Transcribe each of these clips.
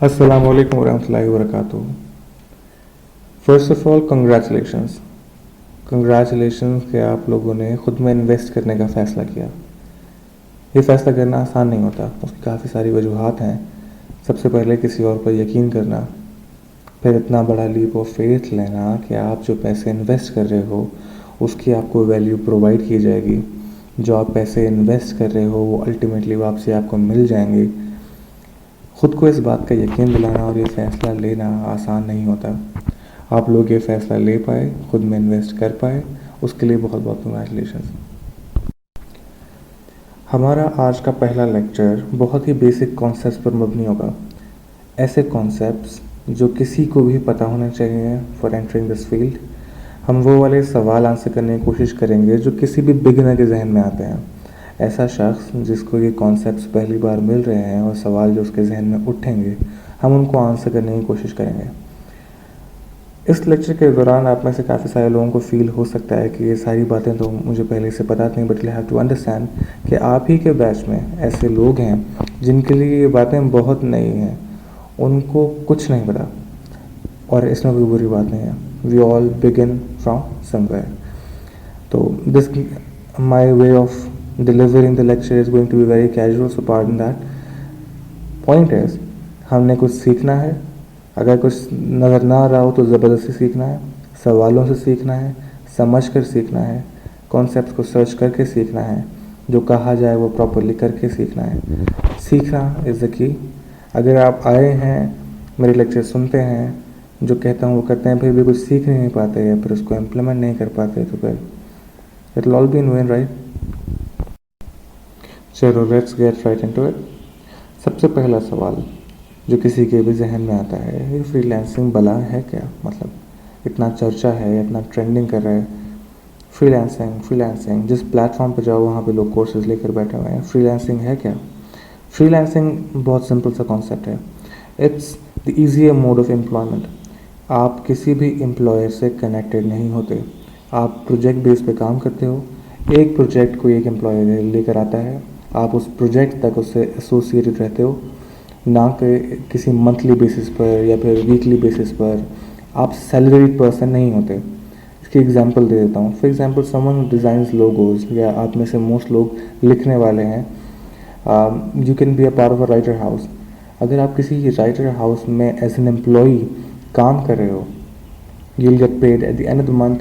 अस्सलाम वालेकुम वरहमतुल्लाहि वबरकातुहू। फर्स्ट ऑफ ऑल कंग्रेचुलेशंस कि आप लोगों ने खुद में इन्वेस्ट करने का फ़ैसला किया। ये फ़ैसला करना आसान नहीं होता, उसकी काफ़ी सारी वजूहात हैं। सबसे पहले किसी और पर यकीन करना, फिर इतना बड़ा लीप ऑफ फेथ लेना कि आप जो पैसे इन्वेस्ट कर रहे हो उसकी आपको वैल्यू प्रोवाइड की जाएगी। जो आप पैसे इन्वेस्ट कर रहे हो वो अल्टीमेटली वापसी आपको मिल जाएंगे। खुद को इस बात का यकीन दिलाना और ये फ़ैसला लेना आसान नहीं होता। आप लोग ये फ़ैसला ले पाए, खुद में इन्वेस्ट कर पाए, उसके लिए बहुत बहुत कंग्रेचुलेशंस। हमारा आज का पहला लेक्चर बहुत ही बेसिक कॉन्सेप्ट्स पर मबनी होगा। ऐसे कॉन्सेप्ट्स जो किसी को भी पता होने चाहिए फॉर एंटरिंग दिस फील्ड। हम वो वाले सवाल आंसर करने की कोशिश करेंगे जो किसी भी बिगिनर के जहन में आते हैं। ऐसा शख्स जिसको ये कॉन्सेप्ट्स पहली बार मिल रहे हैं और सवाल जो उसके जहन में उठेंगे, हम उनको आंसर करने की कोशिश करेंगे। इस लेक्चर के दौरान आप में से काफ़ी सारे लोगों को फील हो सकता है कि ये सारी बातें तो मुझे पहले से पता थी, but you have to understand कि आप ही के बैच में ऐसे लोग हैं जिनके लिए ये बातें बहुत नई हैं, उनको कुछ नहीं पता। और इसमें कोई बुरी बात नहीं है, we all begin from somewhere. तो this my way of delivering the lecture is going to be very casual, so pardon that. Point is, हमने कुछ सीखना है। अगर कुछ नज़र ना आ रहा हो तो ज़बरदस्ती सीखना है, सवालों से सीखना है, समझ कर सीखना है, कॉन्सेप्ट को सर्च करके सीखना है, जो कहा जाए वो प्रॉपरली करके सीखना है। सीखना इज़ द की। अगर आप आए हैं, मेरे लेक्चर सुनते हैं, जो कहता हूँ वो करते हैं, फिर भी कुछ सीख नहीं पाते या फिर उसको इम्प्लीमेंट नहीं कर पाते, तो फिर it will all be in vain, right? चलो let's get right into it. सबसे पहला सवाल जो किसी के भी जहन में आता है, ये फ्रीलांसिंग भला है क्या? मतलब इतना चर्चा है, इतना ट्रेंडिंग कर रहा है फ्रीलांसिंग। जिस प्लेटफॉर्म पर जाओ वहाँ पे लोग कोर्सेज लेकर बैठे हुए हैं। फ्रीलांसिंग है क्या? फ्रीलांसिंग बहुत सिंपल सा कॉन्सेप्ट है। It's the easier mode of employment. आप किसी भी एम्प्लॉयर से कनेक्टेड नहीं होते, आप प्रोजेक्ट बेस पे काम करते हो। एक प्रोजेक्ट को एक एम्प्लॉयर लेकर आता है, आप उस प्रोजेक्ट तक उससे एसोसिएटेड रहते हो, ना कि किसी मंथली बेसिस पर या फिर वीकली बेसिस पर। आप सैलरीड पर्सन नहीं होते। इसकी एग्जांपल दे देता हूँ। For example someone designs logos, या आप में से मोस्ट लोग लिखने वाले हैं। You can be a part of a writer house. अगर आप किसी राइटर हाउस में एज एन एम्प्लॉई काम कर रहे हो, you will get paid at the end of the month.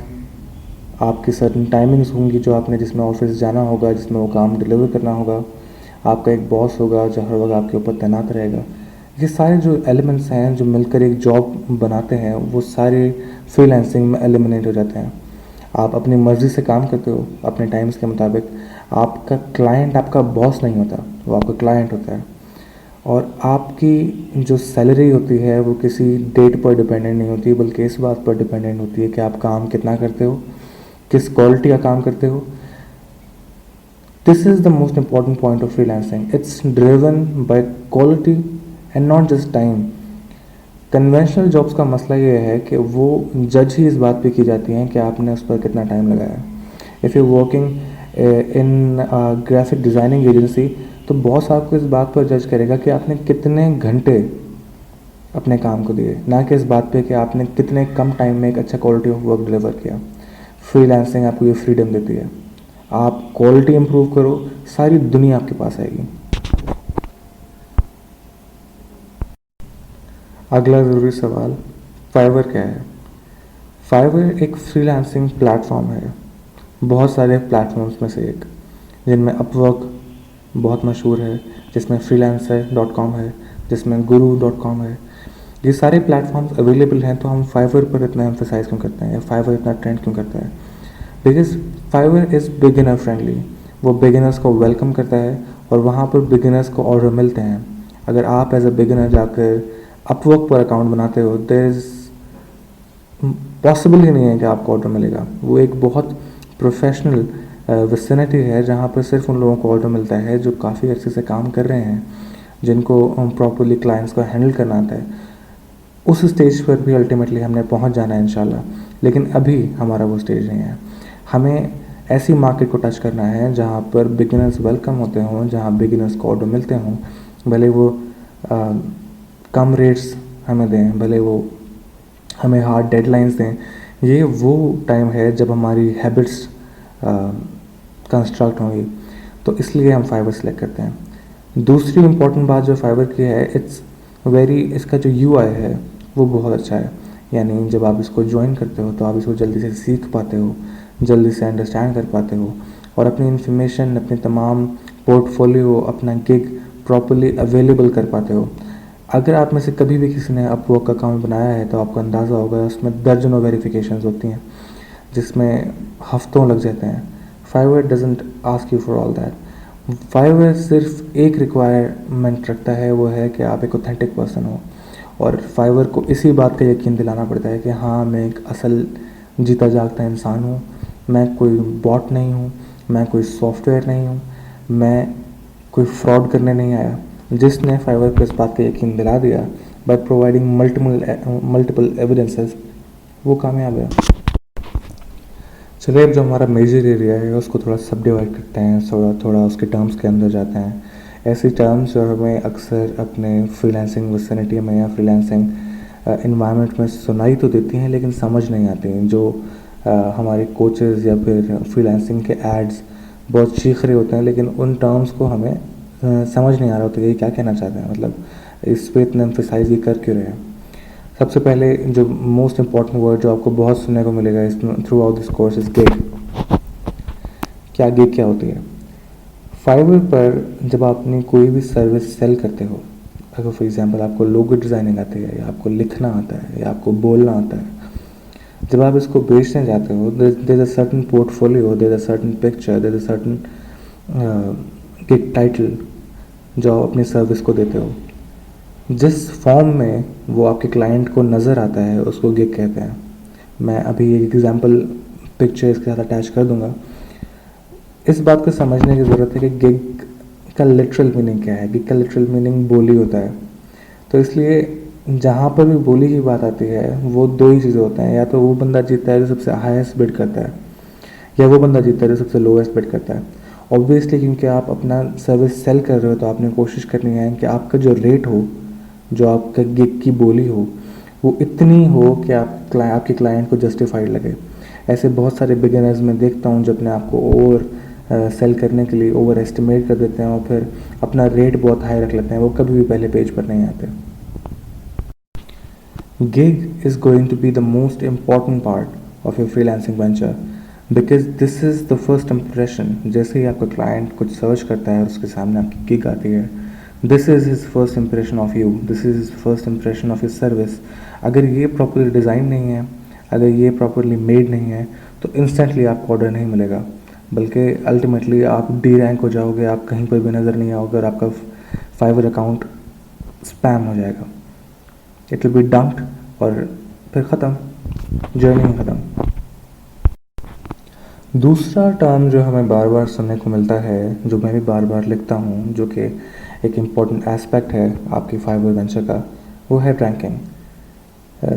आपकी सर्टन टाइमिंग्स होंगी जो आपने जिसमें ऑफिस जाना होगा, जिसमें वो काम डिलीवर करना होगा। आपका एक बॉस होगा जो हर वक्त आपके ऊपर तैनात रहेगा। ये सारे जो एलिमेंट्स हैं जो मिलकर एक जॉब बनाते हैं, वो सारे फ्रीलांसिंग में एलिमिनेट हो जाते हैं। आप अपनी मर्ज़ी से काम करते हो अपने टाइम्स के मुताबिक। आपका क्लाइंट आपका बॉस नहीं होता, वो आपका क्लाइंट होता है। और आपकी जो सैलरी होती है वो किसी डेट पर डिपेंडेंट नहीं होती, बल्कि इस बात पर डिपेंडेंट होती है कि आप काम कितना करते हो, किस क्वालिटी का काम करते हो। This is the most important point of freelancing. It's driven by quality and not just time. Conventional jobs का मसला ये है कि वो जज ही इस बात पे की जाती हैं कि आपने उस पर कितना टाइम लगाया। If you working in graphic designing agency, तो बॉस आपको इस बात पर जज करेगा कि आपने कितने घंटे अपने काम को दिए, ना कि इस बात पे कि आपने कितने कम टाइम में एक अच्छा क्वालिटी ऑफ वर्क डिलीवर किया। फ्रीलांसिंग आपको ये फ्रीडम देती है। आप क्वालिटी इंप्रूव करो, सारी दुनिया आपके पास आएगी। अगला ज़रूरी सवाल, फाइवर क्या है? फाइवर एक फ्रीलांसिंग प्लेटफॉर्म है, बहुत सारे प्लेटफॉर्म्स में से एक, जिनमें अपवर्क बहुत मशहूर है, जिसमें freelancer.com है, जिसमें guru.com है। ये सारे प्लेटफॉर्म्स अवेलेबल हैं, तो हम फाइवर पर इतना एम्फेसाइज क्यों करते हैं, फाइवर इतना ट्रेंड क्यों करता है? Because Fiverr is beginner friendly. वो बिगिनर्स को वेलकम करता है और वहाँ पर बिगिनर्स को ऑर्डर मिलते हैं। अगर आप एज अ बिगिनर जाकर अपवर्क पर अकाउंट बनाते हो, देयर इज़ पॉसिबल ही नहीं है कि आपको ऑर्डर मिलेगा। वो एक बहुत प्रोफेशनल विसिनिटी है जहाँ पर सिर्फ उन लोगों को ऑर्डर मिलता है जो काफ़ी अच्छे से काम कर रहे हैं, जिनको प्रॉपरली क्लाइंट्स को हैंडल करना आता है। उस स्टेज पर भी अल्टीमेटली हमने पहुंच जाना है इंशाल्लाह, लेकिन अभी हमारा वो स्टेज नहीं है। हमें ऐसी मार्केट को टच करना है जहाँ पर बिगिनर्स वेलकम होते हों, जहाँ बिगिनर्स को ऑर्डर मिलते हों, भले वो कम रेट्स हमें दें, भले वो हमें हार्ड डेडलाइंस दें, ये वो टाइम है जब हमारी हैबिट्स कंस्ट्रक्ट होंगी। तो इसलिए हम फाइवर सेलेक्ट करते हैं। दूसरी इम्पॉर्टेंट बात जो फाइवर की है, इसका जो यूआई है वो बहुत अच्छा है। यानी जब आप इसको ज्वाइन करते हो तो आप इसको जल्दी से सीख पाते हो, जल्दी से अंडरस्टैंड कर पाते हो और अपनी इन्फॉर्मेशन, अपनी तमाम पोर्टफोलियो, अपना गिग प्रॉपरली अवेलेबल कर पाते हो। अगर आप में से कभी भी किसी ने अपवर्क का अकाउंट बनाया है तो आपको अंदाज़ा होगा उसमें दर्जनों वेरिफिकेशंस होती हैं जिसमें हफ्तों लग जाते हैं। Fiverr doesn't ask you for all that. Fiverr सिर्फ एक रिक्वायरमेंट रखता है, वो है कि आप एक ऑथेंटिक पर्सन हो। और फाइवर को इसी बात का यकीन दिलाना पड़ता है कि हाँ, मैं एक असल जीता जागता इंसान हूँ, मैं कोई बॉट नहीं हूँ, मैं कोई सॉफ्टवेयर नहीं हूँ, मैं कोई फ्रॉड करने नहीं आया। जिसने फाइवर को इस बात का यकीन दिला दिया बाय प्रोवाइडिंग मल्टीपल एविडेंसेस, वो कामयाब है। चलिए, अब जो हमारा मेजर एरिया है उसको थोड़ा सब डिवाइड करते हैं, थोड़ा उसके टर्म्स के अंदर जाते हैं। ऐसी टर्म्स जो हमें अक्सर अपने फ्रीलांसिंग विसिनिटी में या फ्रीलांसिंग इन्वायरमेंट में सुनाई तो देती हैं लेकिन समझ नहीं आती हैं। जो हमारे कोचेज़ या फिर फ्रीलांसिंग के एड्स बहुत चीख रहे होते हैं लेकिन उन टर्म्स को हमें समझ नहीं आ रहा होता कि ये क्या कहना चाहते हैं, मतलब इस पर इतना एम्फेसाइज ये कर क्यों रहे हैं। सबसे पहले जो मोस्ट इम्पॉर्टेंट वर्ड जो आपको बहुत सुनने को मिलेगा इस through out this course is gig. Gig क्या होती है? फाइवर पर जब आप अपनी कोई भी सर्विस सेल करते हो, अगर फॉर एग्जांपल आपको लोगो डिज़ाइनिंग आती है या आपको लिखना आता है या आपको बोलना आता है, जब आप इसको बेचने जाते हो, there is a certain portfolio, there is a certain picture, there is a certain gig title जो आप अपनी सर्विस को देते हो। जिस फॉर्म में वो आपके क्लाइंट को नज़र आता है उसको गिग कहते हैं। मैं अभी एक एग्जांपल पिक्चर इसके साथ अटैच कर दूंगा। इस बात को समझने की ज़रूरत है कि गिग का लिटरल मीनिंग क्या है। गिग का लिटरल मीनिंग बोली होता है। तो इसलिए जहाँ पर भी बोली की बात आती है वो दो ही चीज़ें होते हैं, या तो वो बंदा जीतता है जो सबसे हाईएस्ट बिड करता है, या वो बंदा जीतता है जो सबसे लोएस्ट बिड करता है। ऑब्वियसली क्योंकि आप अपना सर्विस सेल कर रहे हो तो आपने कोशिश करनी है कि आपका जो रेट हो, जो आपका गिग की बोली हो, वो इतनी हो कि आपके क्लाइंट को जस्टिफाइड लगे। ऐसे बहुत सारे बिगिनर्स में देखता हूँ जो अपने आप को ओवर सेल करने के लिए ओवर एस्टिमेट कर देते हैं और फिर अपना रेट बहुत हाई रख लेते हैं, वो कभी भी पहले पेज पर नहीं आते। Gig is going to be the most important part of your freelancing venture because this is the first impression. जैसे ही आपका क्लाइंट कुछ सर्च करता है और उसके सामने आपकी गिग आती है, this is his first impression of you, this is his first impression of his service. अगर ये प्रॉपरली डिज़ाइन नहीं है, अगर ये प्रॉपरली मेड नहीं है तो इंस्टेंटली आपको ऑर्डर नहीं मिलेगा, बल्कि अल्टीमेटली आप डी रैंक हो जाओगे, आप कहीं पर भी नज़र नहीं आओगे और आपका फाइवर अकाउंट स्पैम हो जाएगा। इट विल बी डंप्ड और फिर ख़त्म, जर्नी ही ख़त्म। दूसरा टर्म जो हमें बार बार सुनने को मिलता है, जो मैं भी बार बार लिखता हूँ, जो कि एक इम्पॉर्टेंट एस्पेक्ट है आपकी फाइवर वेंचर का, वो है रैंकिंग।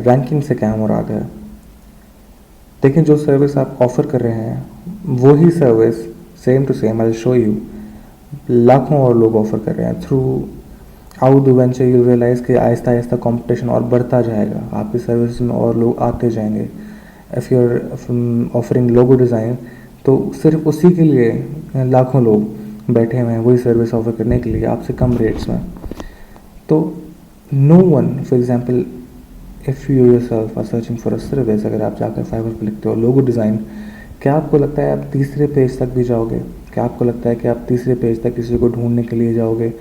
रैंकिंग से क्या मुराद है? देखिए, जो सर्विस आप ऑफ़र कर रहे हैं वही service same to same I will show you लाखों और लोग ऑफ़र कर रहे हैं। Throughout the venture you realise कि आहिस्ता आहिस्ता कंपटीशन और बढ़ता जाएगा, आपकी सर्विस में और लोग आते जाएंगे। If you are offering logo design तो सिर्फ उसी के लिए लाखों लोग बैठे हुए हैं वही सर्विस ऑफर करने के लिए आपसे कम रेट्स में। तो no one, for example if you yourself are searching for a service, अगर आप जाकर फाइवर पर लिखते हो लोगो डिज़ाइन, क्या आपको लगता है आप तीसरे पेज तक भी जाओगे? क्या आपको लगता है कि आप तीसरे पेज तक किसी को ढूंढने के लिए जाओगे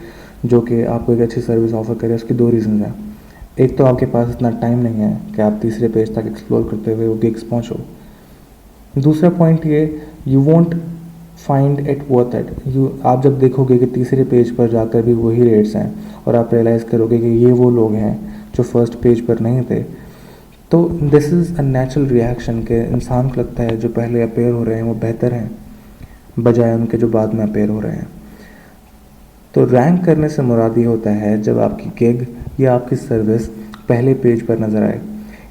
जो कि आपको एक अच्छी सर्विस ऑफर करे? उसकी दो रीज़न हैं। एक तो आपके पास इतना टाइम नहीं है कि आप तीसरे पेज तक एक्सप्लोर करते हुए वो गिग्स पहुँचो। दूसरा पॉइंट ये, you want find it worth it. आप जब देखोगे कि तीसरे पेज पर जाकर भी वही रेट्स हैं और आप रियलाइज़ करोगे कि ये वो लोग हैं जो फर्स्ट पेज पर नहीं थे, तो this is a natural reaction के इंसान को लगता है जो पहले अपेयर हो रहे हैं वो बेहतर हैं बजाय उनके जो बाद में अपेयर हो रहे हैं। तो रैंक करने से मुराद ये होता है जब आपकी गिग या आपकी सर्विस पहले पेज पर नज़र आए,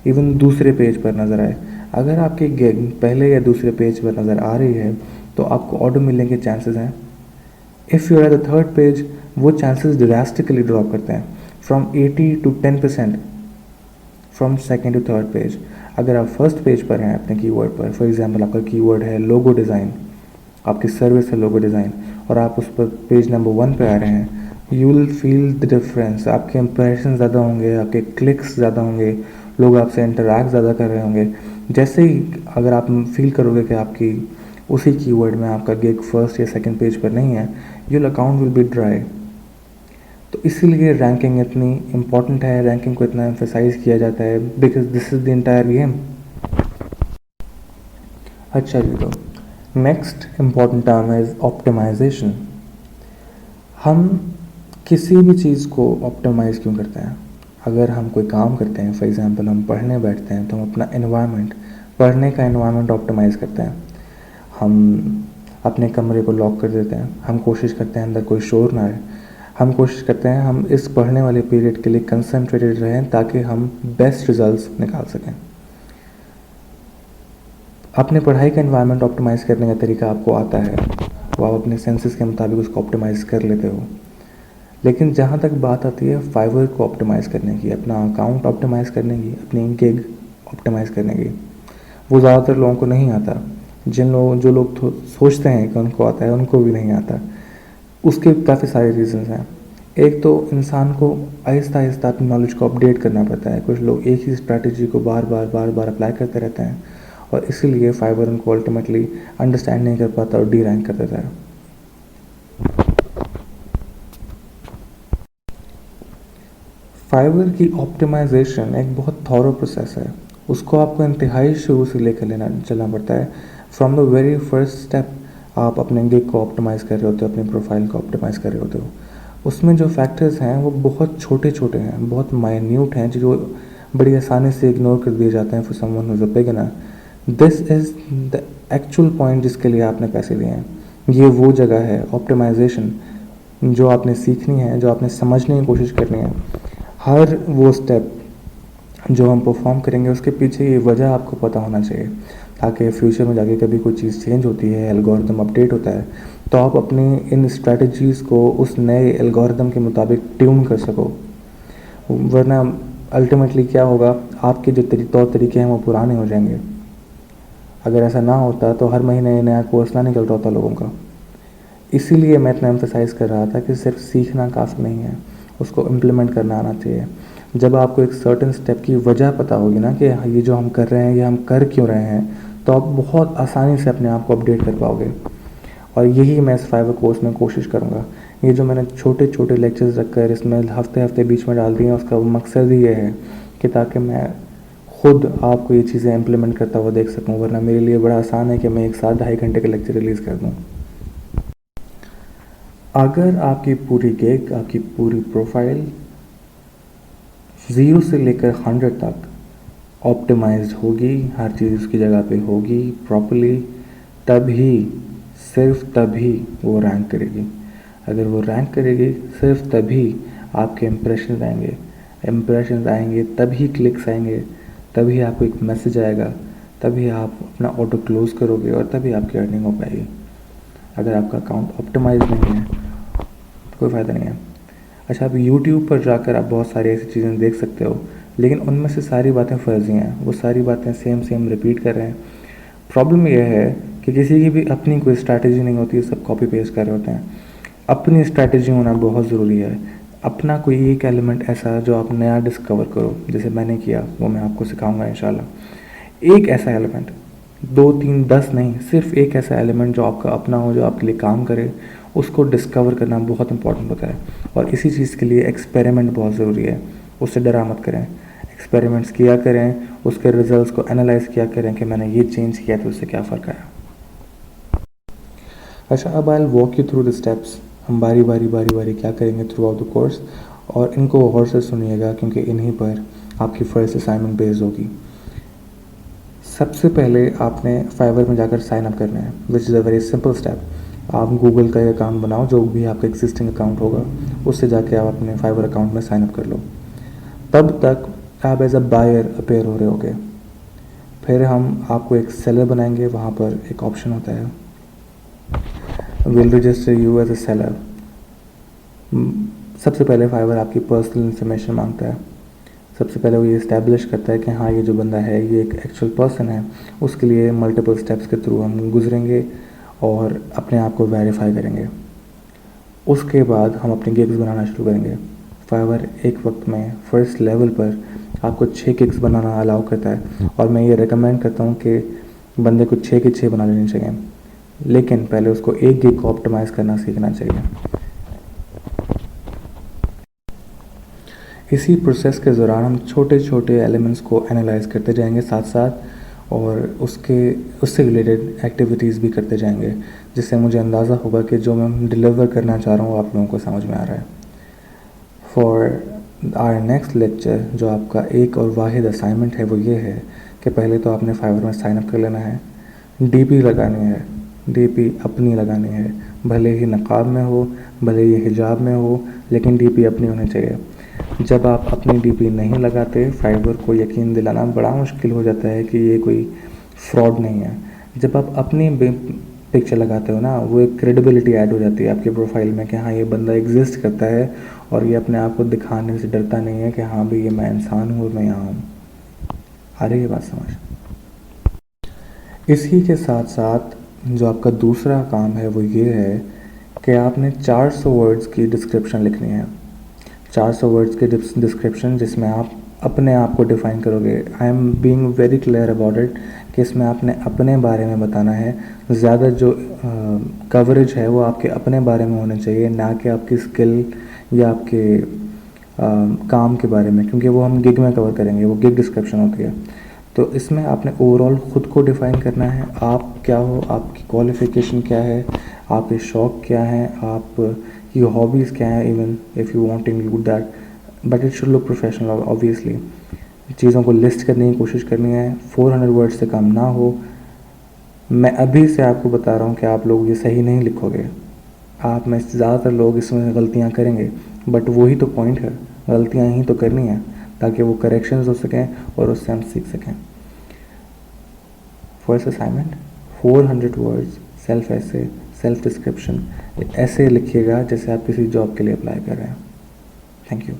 इवन दूसरे पेज पर नज़र आए। अगर आपकी गिग पहले या दूसरे पेज पर नज़र आ रही है तो आपको ऑर्डर मिलने के चांसेस हैं। If you are at the third page, वो चांसेस ड्रास्टिकली ड्रॉप करते हैं। From 80 to 10% from second to third page. अगर आप फर्स्ट पेज पर हैं अपने कीवर्ड पर, फॉर एग्जांपल आपका कीवर्ड है लोगो डिज़ाइन, आपकी सर्विस है लोगो डिज़ाइन, और आप उस पर पेज नंबर 1 पे आ रहे हैं, you will feel the difference. आपके इंप्रेशन ज़्यादा होंगे, आपके क्लिक्स ज़्यादा होंगे, लोग आपसे इंटरैक्ट ज़्यादा कर रहे होंगे। जैसे ही अगर आप फील करोगे कि आपकी उसी कीवर्ड में आपका गिग फर्स्ट या सेकंड पेज पर नहीं है, your account will be dry. तो इसीलिए रैंकिंग इतनी इम्पॉर्टेंट है, रैंकिंग को इतना एम्फेसाइज किया जाता है, because this is the entire game. अच्छा जी, तो next important term is optimisation. हम किसी भी चीज़ को ऑप्टिमाइज़ क्यों करते हैं? अगर हम कोई काम करते हैं, फॉर एग्जांपल हम पढ़ने बैठते हैं, तो हम अपना एनवायरनमेंट, पढ़ने का एनवायरनमेंट ऑप्टिमाइज़ करते हैं। हम अपने कमरे को लॉक कर देते हैं, हम कोशिश करते हैं अंदर कोई शोर ना आए, हम कोशिश करते हैं हम इस पढ़ने वाले पीरियड के लिए कंसंट्रेटेड रहें ताकि हम बेस्ट रिजल्ट्स निकाल सकें। अपने पढ़ाई का एनवायरनमेंट ऑप्टिमाइज़ करने का तरीका आपको आता है, वो आप अपने सेंसेस के मुताबिक उसको ऑप्टिमाइज़ कर लेते हो। लेकिन जहाँ तक बात आती है फाइवर को ऑप्टिमाइज़ करने की, अपना अकाउंट ऑप्टिमाइज़ करने की, अपनी गिग ऑप्टिमाइज़ करने की, वो ज़्यादातर लोगों को नहीं आता। जो लोग सोचते हैं कि उनको आता है, उनको भी नहीं आता। उसके काफ़ी सारे रीज़न्स हैं। एक तो इंसान को आहिस्ता आहिस्ता अपनी नॉलेज को अपडेट करना पड़ता है। कुछ लोग एक ही स्ट्रैटेजी को बार बार अप्लाई करते रहते हैं, और इसीलिए फाइवर उनको अल्टीमेटली अंडरस्टैंड नहीं कर पाता और डी रैंक कर देता है। फाइवर की ऑप्टिमाइजेशन एक बहुत थॉरो प्रोसेस है। उसको आपको इंतहाई शुरू से लेकर चलना पड़ता है। From the very first step आप अपने गिग को ऑप्टिमाइज़ कर रहे होते हो, अपनी प्रोफाइल को ऑप्टिमाइज़ कर रहे होते हो। उसमें जो फैक्टर्स हैं वो बहुत छोटे छोटे हैं, बहुत माइन्यूट हैं, जो बड़ी आसानी से इग्नोर कर दिए जाते हैं for someone who is a beginner. This is the actual point जिसके लिए आपने पैसे लिए हैं। ये वो जगह है ऑप्टिमाइजेशन जो आपने सीखनी है, जो आपने समझने की कोशिश करनी है। हर वो स्टेप जो हम परफॉर्म करेंगे उसके पीछे ये वजह आपको पता होना चाहिए, ताकि फ्यूचर में जाके कभी कोई चीज़ चेंज होती है, एल्गोरिदम अपडेट होता है, तो आप अपने इन स्ट्रैटेजीज़ को उस नए एल्गोरिदम के मुताबिक ट्यून कर सको। वरना अल्टीमेटली क्या होगा, आपके जो तौर तरीके हैं वो पुराने हो जाएंगे। अगर ऐसा ना होता तो हर महीने नया कोर्स ना निकलता होता लोगों का। इसीलिए मैं इतना एम्फेसाइज़ कर रहा था कि सिर्फ सीखना काफ़ी नहीं है, उसको इम्प्लीमेंट करना आना चाहिए। जब आपको एक सर्टेन स्टेप की वजह पता होगी ना कि ये जो हम कर रहे हैं ये हम कर क्यों रहे हैं, तो आप बहुत आसानी से अपने आप को अपडेट कर पाओगे। और यही मैं इस फाइवर कोर्स में कोशिश करूँगा। ये जो मैंने छोटे छोटे लेक्चर्स रखकर इसमें हफ्ते हफ्ते बीच में डाल दिए हैं, उसका मकसद ही ये है कि ताकि मैं खुद आपको ये चीज़ें इम्प्लीमेंट करता हुआ देख सकूँ। वरना मेरे लिए बड़ा आसान है कि मैं एक साथ 2.5 घंटे का लेक्चर रिलीज़ कर दूँ। अगर आपकी पूरी गिग, आपकी पूरी प्रोफाइल 0 से लेकर 100 तक ऑप्टिमाइज्ड होगी, हर चीज़ उसकी जगह पे होगी प्रॉपर्ली, तभी, सिर्फ तभी वो रैंक करेगी। अगर वो रैंक करेगी सिर्फ तभी आपके इम्प्रेशंस आएंगे, तभी क्लिक्स आएंगे, तभी आपको एक मैसेज आएगा, तभी आप अपना ऑटो क्लोज़ करोगे और तभी आपकी अर्निंग हो पाएगी। अगर आपका अकाउंट ऑप्टिमाइज नहीं है तो कोई फ़ायदा नहीं है। अच्छा, आप YouTube पर जाकर आप बहुत सारी ऐसी चीज़ें देख सकते हो, लेकिन उनमें से सारी बातें फर्जी हैं। वो सारी बातें सेम रिपीट कर रहे हैं। प्रॉब्लम यह है कि किसी की भी अपनी कोई स्ट्रैटेजी नहीं होती, सब कॉपी पेस्ट कर रहे होते हैं। अपनी स्ट्रैटेजी होना बहुत ज़रूरी है। अपना कोई एक एलिमेंट ऐसा जो आप नया डिस्कवर करो, जैसे मैंने किया, वो मैं आपको सिखाऊंगा इंशाल्लाह। एक ऐसा एलिमेंट, 2 3 10 नहीं, सिर्फ एक ऐसा एलिमेंट जो आपका अपना हो, जो आपके लिए काम करे, उसको डिस्कवर करना बहुत इंपॉर्टेंट होता है। और इसी चीज़ के लिए एक्सपेरिमेंट बहुत ज़रूरी है। उससे डरा मत करें, एक्सपेरिमेंट्स किया करें, उसके रिजल्ट्स को एनालाइज किया करें कि मैंने ये चेंज किया तो उससे क्या फ़र्क आया। अच्छा, अब I will walk you through the steps. हम बारी बारी क्या करेंगे थ्रू आउट द कोर्स, और इनको गौर से सुनिएगा क्योंकि इन्हीं पर आपकी फर्स्ट असाइनमेंट बेस्ड होगी। सबसे पहले आपने फाइवर में जाकर साइन अप करना है, which is a very simple step. आप गूगल का अकाउंट बनाओ, जो भी आपका एग्जिस्टिंग अकाउंट होगा उससे जाके आप अपने फाइवर अकाउंट में साइन अप कर लो। तब तक आप एज अ बायर अपेयर हो रहे होगे। फिर हम आपको एक सेलर बनाएंगे, वहाँ पर एक ऑप्शन होता है will register you as a seller. सबसे पहले फाइवर आपकी पर्सनल इन्फॉर्मेशन मांगता है। सबसे पहले वो ये इस्टेब्लिश करता है कि हाँ ये जो बंदा है ये एक एक्चुअल पर्सन है। उसके लिए मल्टीपल स्टेप्स के थ्रू हम गुजरेंगे और अपने आप को वेरीफाई करेंगे। उसके बाद हम अपनी गिग्स बनाना शुरू करेंगे। फाइवर एक वक्त में फर्स्ट लेवल पर आपको 6 गिग्स बनाना अलाउ करता है और मैं ये रिकमेंड करता हूँ कि बंदे को 6 की 6 बना लेनी चाहिए, लेकिन पहले उसको एक गिग को ऑप्टिमाइज़ करना सीखना चाहिए। इसी प्रोसेस के दौरान हम छोटे छोटे एलिमेंट्स को एनालाइज करते जाएंगे साथ साथ, और उससे रिलेटेड एक्टिविटीज़ भी करते जाएंगे, जिससे मुझे अंदाज़ा होगा कि जो मैं डिलीवर करना चाह रहा हूँ आप लोगों को समझ में आ रहा है। फॉर आवर नेक्स्ट लेक्चर जो आपका एक और वाहिद असाइनमेंट है वो ये है कि पहले तो आपने फाइवर में साइन अप कर लेना है, डीपी लगानी है, डीपी अपनी लगानी है, भले ही नकाब में हो, भले ही हिजाब में हो, लेकिन डीपी अपनी होनी चाहिए। जब आप अपनी डीपी नहीं लगाते, फाइवर को यकीन दिलाना बड़ा मुश्किल हो जाता है कि ये कोई फ्रॉड नहीं है। जब आप अपनी पिक्चर लगाते हो ना, वो एक क्रेडिबिलिटी ऐड हो जाती है आपके प्रोफाइल में कि हाँ ये बंदा एग्जिस्ट करता है और ये अपने आप को दिखाने से डरता नहीं है कि हाँ भाई ये मैं इंसान हूँ और मैं यहाँ हूँ। आ रही है बात समझ? इसी के साथ साथ जो आपका दूसरा काम है वो ये है कि आपने 400 वर्ड्स की डिस्क्रिप्शन लिखनी है। 400 वर्ड्स की डिस्क्रिप्शन जिसमें आप अपने आप को डिफ़ाइन करोगे। I am being very clear about it कि इसमें आपने अपने बारे में बताना है। ज़्यादा जो कवरेज है वो आपके अपने बारे में होना चाहिए, ना कि आपकी स्किल या आपके काम के बारे में, क्योंकि वो हम गिग में कवर करेंगे, वो गिग डिस्क्रिप्शन होती है। तो इसमें आपने ओवरऑल ख़ुद को डिफ़ाइन करना है, आप क्या हो, आपकी क्वालिफ़िकेशन क्या है, आपके शौक़ क्या हैं, आप की हॉबीज़ क्या हैं, even if you want to include that, but it should look professional obviously. चीज़ों को लिस्ट करने की कोशिश करनी है, 400 वर्ड्स से कम ना हो। मैं अभी से आपको बता रहा हूँ कि आप लोग ये सही नहीं लिखोगे, आप में ज़्यादातर लोग इसमें गलतियाँ करेंगे, बट वही तो पॉइंट है, गलतियाँ ही तो करनी है ताकि वो करेक्शंस हो सकें और उससे हम सीख सकें। फर्स्ट असाइनमेंट 400 वर्ड्स, सेल्फ ऐसे, सेल्फ डिस्क्रिप्शन, ऐसे लिखिएगा जैसे आप किसी जॉब के लिए अप्लाई कर रहे हैं। Thank you.